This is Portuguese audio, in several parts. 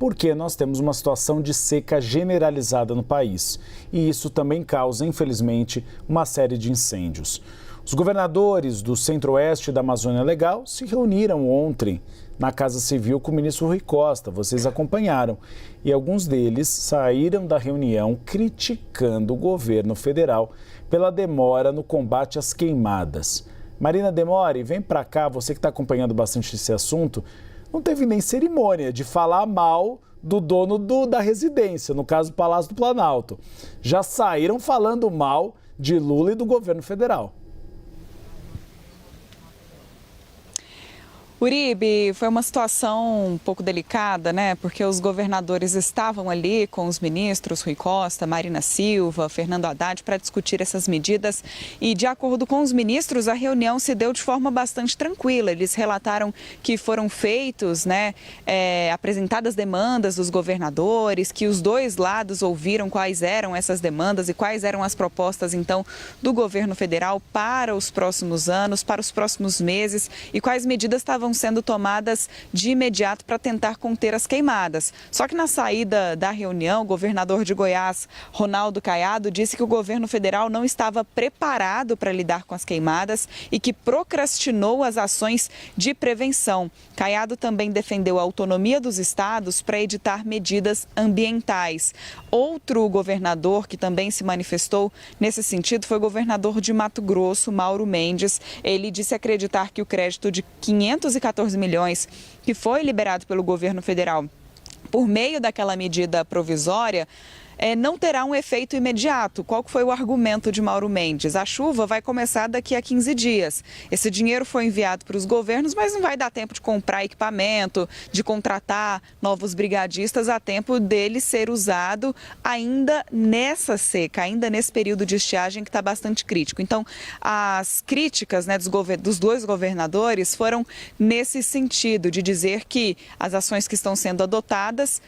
porque nós temos uma situação de seca generalizada no país. E isso também causa, infelizmente, uma série de incêndios. Os governadores do Centro-Oeste e da Amazônia Legal se reuniram ontem na Casa Civil com o ministro Rui Costa, vocês acompanharam. E alguns deles saíram da reunião criticando o governo federal pela demora no combate às queimadas. Marina Demore, vem para cá, você que está acompanhando bastante esse assunto, não teve nem cerimônia de falar mal do dono da residência, no caso do Palácio do Planalto. Já saíram falando mal de Lula e do governo federal. Uribe, foi uma situação um pouco delicada, né? Porque os governadores estavam ali com os ministros Rui Costa, Marina Silva, Fernando Haddad para discutir essas medidas e, de acordo com os ministros, a reunião se deu de forma bastante tranquila. Eles relataram que foram feitos, apresentadas demandas dos governadores, que os dois lados ouviram quais eram essas demandas e quais eram as propostas, então, do governo federal para os próximos anos, para os próximos meses e quais medidas estavam sendo tomadas de imediato para tentar conter as queimadas. Só que na saída da reunião, o governador de Goiás, Ronaldo Caiado, disse que o governo federal não estava preparado para lidar com as queimadas e que procrastinou as ações de prevenção. Caiado também defendeu a autonomia dos estados para editar medidas ambientais. Outro governador que também se manifestou nesse sentido foi o governador de Mato Grosso, Mauro Mendes. Ele disse acreditar que o crédito de 514 milhões que foi liberado pelo governo federal por meio daquela medida provisória não terá um efeito imediato. Qual foi o argumento de Mauro Mendes? A chuva vai começar daqui a 15 dias. Esse dinheiro foi enviado para os governos, mas não vai dar tempo de comprar equipamento, de contratar novos brigadistas a tempo dele ser usado ainda nessa seca, ainda nesse período de estiagem que está bastante crítico. Então, as críticas dos dois governadores foram nesse sentido, de dizer que as ações que estão sendo adotadas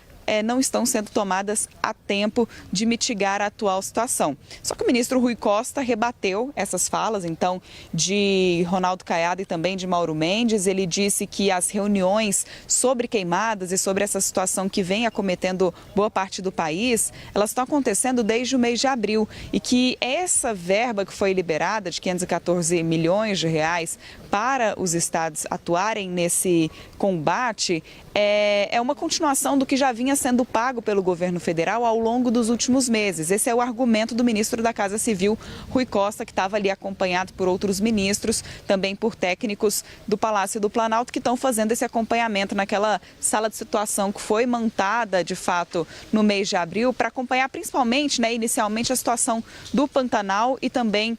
não estão sendo tomadas a tempo de mitigar a atual situação. Só que o ministro Rui Costa rebateu essas falas, então, de Ronaldo Caiado e também de Mauro Mendes. Ele disse que as reuniões sobre queimadas e sobre essa situação que vem acometendo boa parte do país, elas estão acontecendo desde o mês de abril e que essa verba que foi liberada, de 514 milhões de reais, para os estados atuarem nesse combate, é uma continuação do que já vinha sendo pago pelo governo federal ao longo dos últimos meses. Esse é o argumento do ministro da Casa Civil, Rui Costa, que estava ali acompanhado por outros ministros, também por técnicos do Palácio do Planalto, que estão fazendo esse acompanhamento naquela sala de situação que foi montada, de fato, no mês de abril, para acompanhar principalmente, inicialmente, a situação do Pantanal e também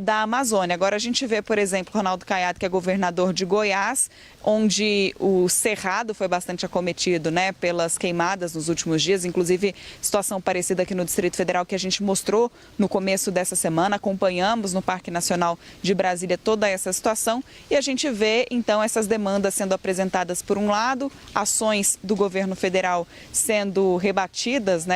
da Amazônia. Agora a gente vê, por exemplo, Ronaldo Caiado, que é governador de Goiás, onde o Cerrado foi bastante acometido, pelas queimadas nos últimos dias, inclusive situação parecida aqui no Distrito Federal que a gente mostrou no começo dessa semana, acompanhamos no Parque Nacional de Brasília toda essa situação e a gente vê então essas demandas sendo apresentadas por um lado, ações do governo federal sendo rebatidas,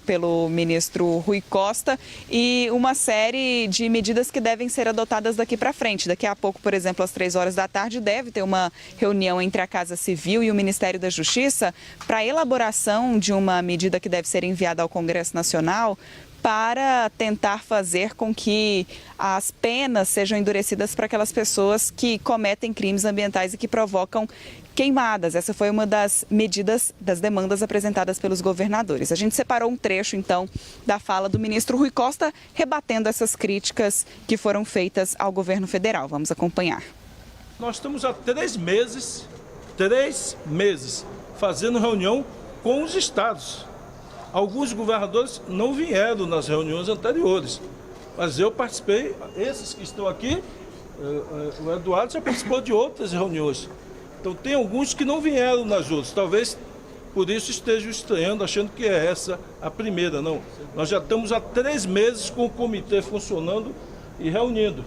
pelo ministro Rui Costa e uma série de medidas que devem ser adotadas daqui para frente. Daqui a pouco, por exemplo, às 3 horas da tarde, deve ter uma reunião entre a Casa Civil e o Ministério da Justiça para a elaboração de uma medida que deve ser enviada ao Congresso Nacional para tentar fazer com que as penas sejam endurecidas para aquelas pessoas que cometem crimes ambientais e que provocam queimadas. Essa foi uma das medidas, das demandas apresentadas pelos governadores. A gente separou um trecho, então, da fala do ministro Rui Costa, rebatendo essas críticas que foram feitas ao governo federal. Vamos acompanhar. Nós estamos há 3 meses, fazendo reunião com os estados. Alguns governadores não vieram nas reuniões anteriores, mas eu participei, esses que estão aqui, o Eduardo já participou de outras reuniões. Então tem alguns que não vieram nas outras, talvez por isso estejam estranhando, achando que é essa a primeira. Não, nós já estamos há 3 meses com o comitê funcionando e reunindo.